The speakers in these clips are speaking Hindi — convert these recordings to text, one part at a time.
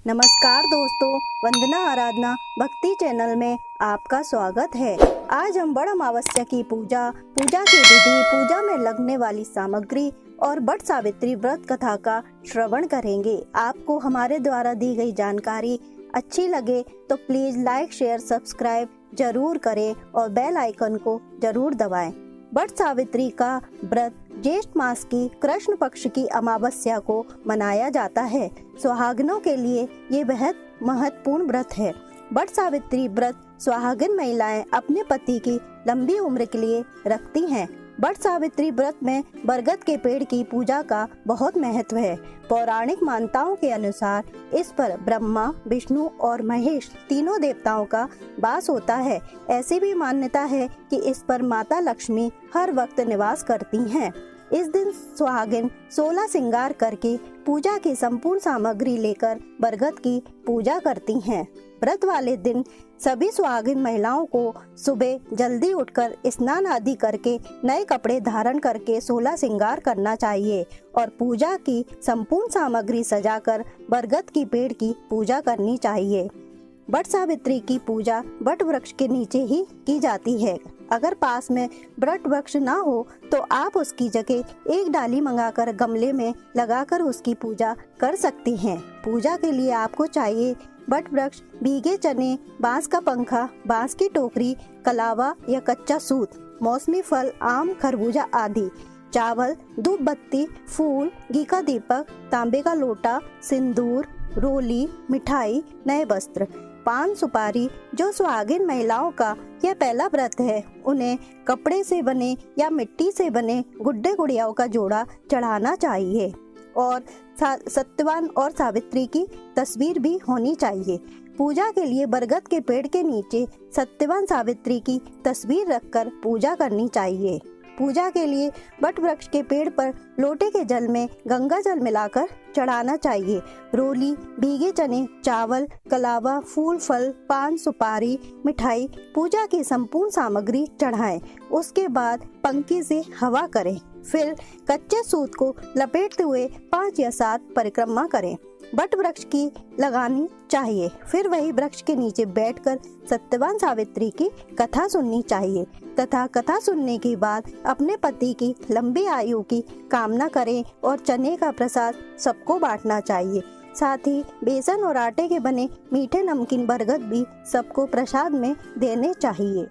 नमस्कार दोस्तों, वंदना आराधना भक्ति चैनल में आपका स्वागत है। आज हम बड़ अमावस्या की पूजा की विधि, पूजा में लगने वाली सामग्री और बट सावित्री व्रत कथा का श्रवण करेंगे। आपको हमारे द्वारा दी गई जानकारी अच्छी लगे तो प्लीज लाइक, शेयर, सब्सक्राइब जरूर करें और बेल आइकन को जरूर दबाएं। बट सावित्री का व्रत ज्येष्ठ मास की कृष्ण पक्ष की अमावस्या को मनाया जाता है। सुहागिनों के लिए ये बेहद महत्वपूर्ण व्रत है। बट सावित्री व्रत सुहागिन महिलाएं अपने पति की लंबी उम्र के लिए रखती हैं। बट सावित्री व्रत में बरगद के पेड़ की पूजा का बहुत महत्व है। पौराणिक मान्यताओं के अनुसार इस पर ब्रह्मा, विष्णु और महेश तीनों देवताओं का वास होता है। ऐसी भी मान्यता है कि इस पर माता लक्ष्मी हर वक्त निवास करती हैं। इस दिन सुहागिन 16 श्रृंगार करके पूजा की संपूर्ण सामग्री लेकर बरगद की पूजा करती हैं। व्रत वाले दिन सभी सुहागिन महिलाओं को सुबह जल्दी उठकर स्नान आदि करके नए कपड़े धारण करके 16 श्रृंगार करना चाहिए और पूजा की संपूर्ण सामग्री सजाकर बरगद की पेड़ की पूजा करनी चाहिए। बट सावित्री की पूजा बट वृक्ष के नीचे ही की जाती है। अगर पास में बट वृक्ष ना हो तो आप उसकी जगह एक डाली मंगाकर गमले में लगाकर उसकी पूजा कर सकती हैं। पूजा के लिए आपको चाहिए बट वृक्ष, भीगे चने, बांस का पंखा, बांस की टोकरी, कलावा या कच्चा सूत, मौसमी फल, आम, खरबूजा आदि, चावल, धूप बत्ती, फूल, घी का दीपक, तांबे का लोटा, सिंदूर, रोली, मिठाई, नए वस्त्र, पान, सुपारी। जो सुहागिन महिलाओं का यह पहला व्रत है उन्हें कपड़े से बने या मिट्टी से बने गुड्डे गुड़ियाओं का जोड़ा चढ़ाना चाहिए और सत्यवान और सावित्री की तस्वीर भी होनी चाहिए। पूजा के लिए बरगद के पेड़ के नीचे सत्यवान सावित्री की तस्वीर रखकर पूजा करनी चाहिए। पूजा के लिए बट वृक्ष के पेड़ पर लोटे के जल में गंगा जल मिलाकर चढ़ाना चाहिए। रोली, भीगे चने, चावल, कलावा, फूल, फल, पान, सुपारी, मिठाई, पूजा की संपूर्ण सामग्री चढ़ाएं। उसके बाद पंखी से हवा करें। फिर कच्चे सूत को लपेटते हुए 5 या 7 परिक्रमा करें। बट वृक्ष की लगानी चाहिए। फिर वही वृक्ष के नीचे बैठकर सत्यवान सावित्री की कथा सुननी चाहिए तथा कथा सुनने के बाद अपने पति की लंबी आयु की कामना करें और चने का प्रसाद सबको बांटना चाहिए। साथ ही बेसन और आटे के बने मीठे नमकीन बरगद भी सबको प्रसाद में देने चाहिए।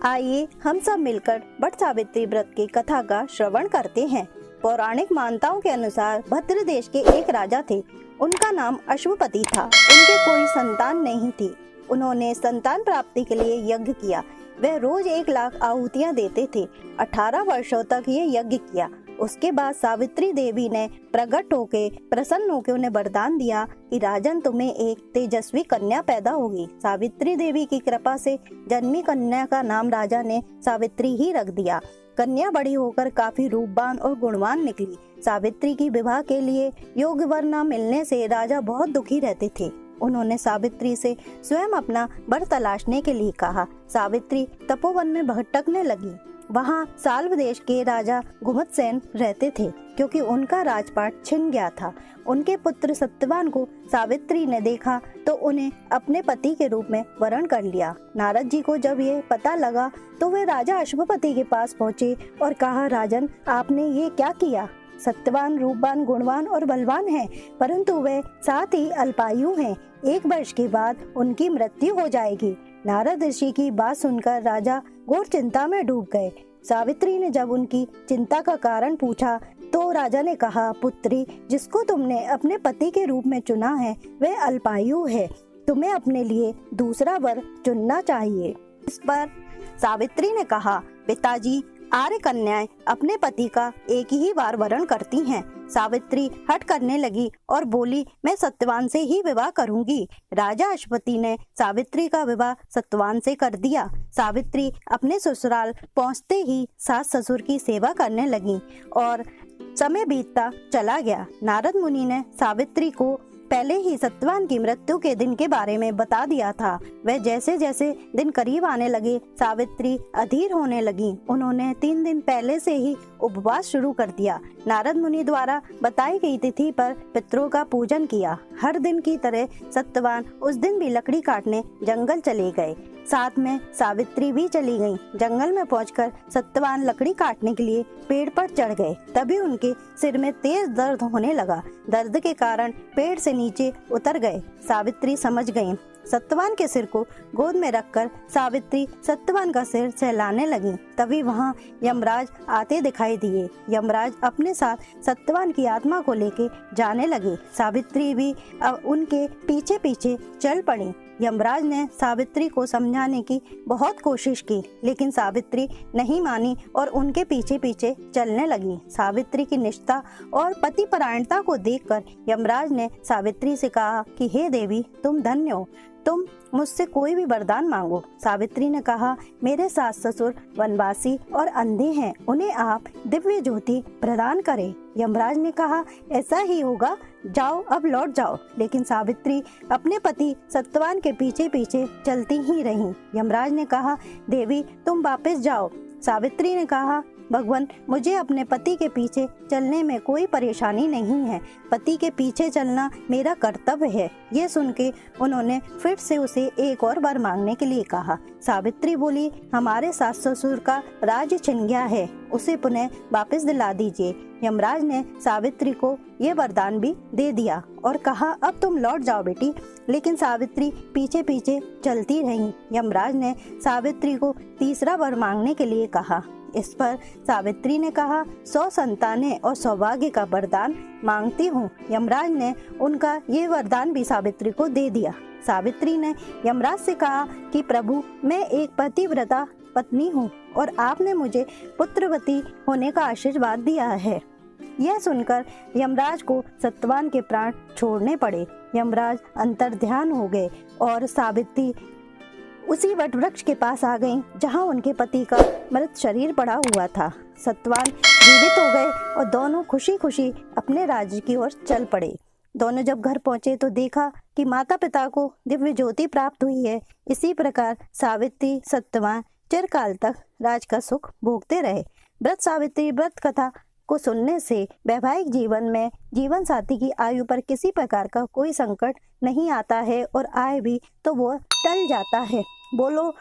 आइए हम सब मिलकर बट सावित्री व्रत की कथा का श्रवण करते हैं। पौराणिक मान्यताओं के अनुसार भद्र देश के एक राजा थे। उनका नाम अश्वपति था। उनके कोई संतान नहीं थी। उन्होंने संतान प्राप्ति के लिए यज्ञ किया। वह रोज 1 लाख आहुतियां देते थे। 18 वर्षों तक ये यज्ञ किया। उसके बाद सावित्री देवी ने प्रकट होके प्रसन्न होकर उन्हें वरदान दिया कि राजन, तुम्हें एक तेजस्वी कन्या पैदा होगी। सावित्री देवी की कृपा से जन्मी कन्या का नाम राजा ने सावित्री ही रख दिया। कन्या बड़ी होकर काफी रूपवान और गुणवान निकली। सावित्री की विवाह के लिए योग्य वर न मिलने से राजा बहुत दुखी रहते थे। उन्होंने सावित्री से स्वयं अपना वर तलाशने के लिए कहा। सावित्री तपोवन में भटकने लगी। वहाँ साल्व देश के राजा गुमतसेन रहते थे। क्योंकि उनका राजपाट छिन गया था, उनके पुत्र सत्यवान को सावित्री ने देखा तो उन्हें अपने पति के रूप में वरण कर लिया। नारद जी को जब ये पता लगा तो वे राजा अश्वपति के पास पहुँचे और कहा, राजन, आपने ये क्या किया? सत्यवान रूपवान, गुणवान और बलवान हैं, परंतु वे साथ ही अल्पायु हैं। 1 वर्ष के बाद उनकी मृत्यु हो जाएगी। नारद ऋषि की बात सुनकर राजा घोर चिंता में डूब गए। सावित्री ने जब उनकी चिंता का कारण पूछा तो राजा ने कहा, पुत्री, जिसको तुमने अपने पति के रूप में चुना है वह अल्पायु है। तुम्हें अपने लिए दूसरा वर चुनना चाहिए। इस पर सावित्री ने कहा, पिताजी, आर्य कन्याएं अपने पति का एक ही बार वरण करती हैं। सावित्री हट करने लगी और बोली, मैं सत्यवान से ही विवाह करूंगी। राजा अश्वपति ने सावित्री का विवाह सत्यवान से कर दिया। सावित्री अपने ससुराल पहुंचते ही सास ससुर की सेवा करने लगी और समय बीतता चला गया। नारद मुनि ने सावित्री को पहले ही सत्यवान की मृत्यु के दिन के बारे में बता दिया था। वह जैसे जैसे दिन करीब आने लगे, सावित्री अधीर होने लगी। उन्होंने 3 दिन पहले से ही उपवास शुरू कर दिया। नारद मुनि द्वारा बताई गई तिथि पर पितरों का पूजन किया। हर दिन की तरह सत्यवान उस दिन भी लकड़ी काटने जंगल चले गए। साथ में सावित्री भी चली गईं। जंगल में पहुंचकर सत्यवान लकड़ी काटने के लिए पेड़ पर चढ़ गए। तभी उनके सिर में तेज दर्द होने लगा। दर्द के कारण पेड़ से नीचे उतर गए। सावित्री समझ गईं। सत्यवान के सिर को गोद में रखकर सावित्री सत्यवान का सिर सहलाने लगी। तभी वहां यमराज आते दिखाई दिए। यमराज अपने साथ सत्यवान की आत्मा को लेके जाने लगे। सावित्री भी अब उनके पीछे पीछे चल पड़ी। यमराज ने सावित्री को समझाने की बहुत कोशिश की, लेकिन सावित्री नहीं मानी और उनके पीछे पीछे चलने लगी। सावित्री की निष्ठा और पतिपरायणता को देखकर यमराज ने सावित्री से कहा कि हे देवी, तुम धन्य हो, तुम मुझसे कोई भी वरदान मांगो। सावित्री ने कहा, मेरे सास ससुर वनवासी और अंधे हैं, उन्हें आप दिव्य ज्योति प्रदान करें। यमराज ने कहा, ऐसा ही होगा, जाओ अब लौट जाओ। लेकिन सावित्री अपने पति सत्यवान के पीछे पीछे चलती ही रहीं। यमराज ने कहा, देवी तुम वापस जाओ। सावित्री ने कहा, भगवान, मुझे अपने पति के पीछे चलने में कोई परेशानी नहीं है। पति के पीछे चलना मेरा कर्तव्य है। ये सुन के उन्होंने फिर से उसे एक और वर मांगने के लिए कहा। सावित्री बोली, हमारे सास ससुर का राज्य छिन गया है, उसे पुनः वापस दिला दीजिए। यमराज ने सावित्री को ये वरदान भी दे दिया और कहा, अब तुम लौट जाओ बेटी। लेकिन सावित्री पीछे पीछे चलती रही। यमराज ने सावित्री को तीसरा वर मांगने के लिए कहा। इस पर सावित्री ने कहा, 100 संतानें और सौभाग्य का वरदान मांगती हूँ। यमराज ने उनका ये वरदान भी सावित्री को दे दिया। सावित्री ने यमराज से कहा कि प्रभु, मैं एक पतिव्रता पत्नी हूँ और आपने मुझे पुत्रवती होने का आशीर्वाद दिया है। यह सुनकर यमराज को सत्यवान के प्राण छोड़ने पड़े। यमराज अंतर्ध्यान हो गए और सावित्री उसी वटवृक्ष के पास आ गईं, जहां उनके पति का मृत शरीर पड़ा हुआ था। सत्यवान जीवित हो गए और दोनों खुशी खुशी अपने राज्य की ओर चल पड़े। दोनों जब घर पहुंचे तो देखा कि माता पिता को दिव्य ज्योति प्राप्त हुई है। इसी प्रकार सावित्री सत्यवान चिरकाल तक राज का सुख भोगते रहे। व्रत सावित्री व्रत कथा को सुनने से वैवाहिक जीवन में जीवन साथी की आयु पर किसी प्रकार का कोई संकट नहीं आता है और आए भी तो वो टल जाता है। बोलो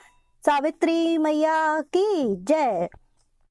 सावित्री मैया की जय।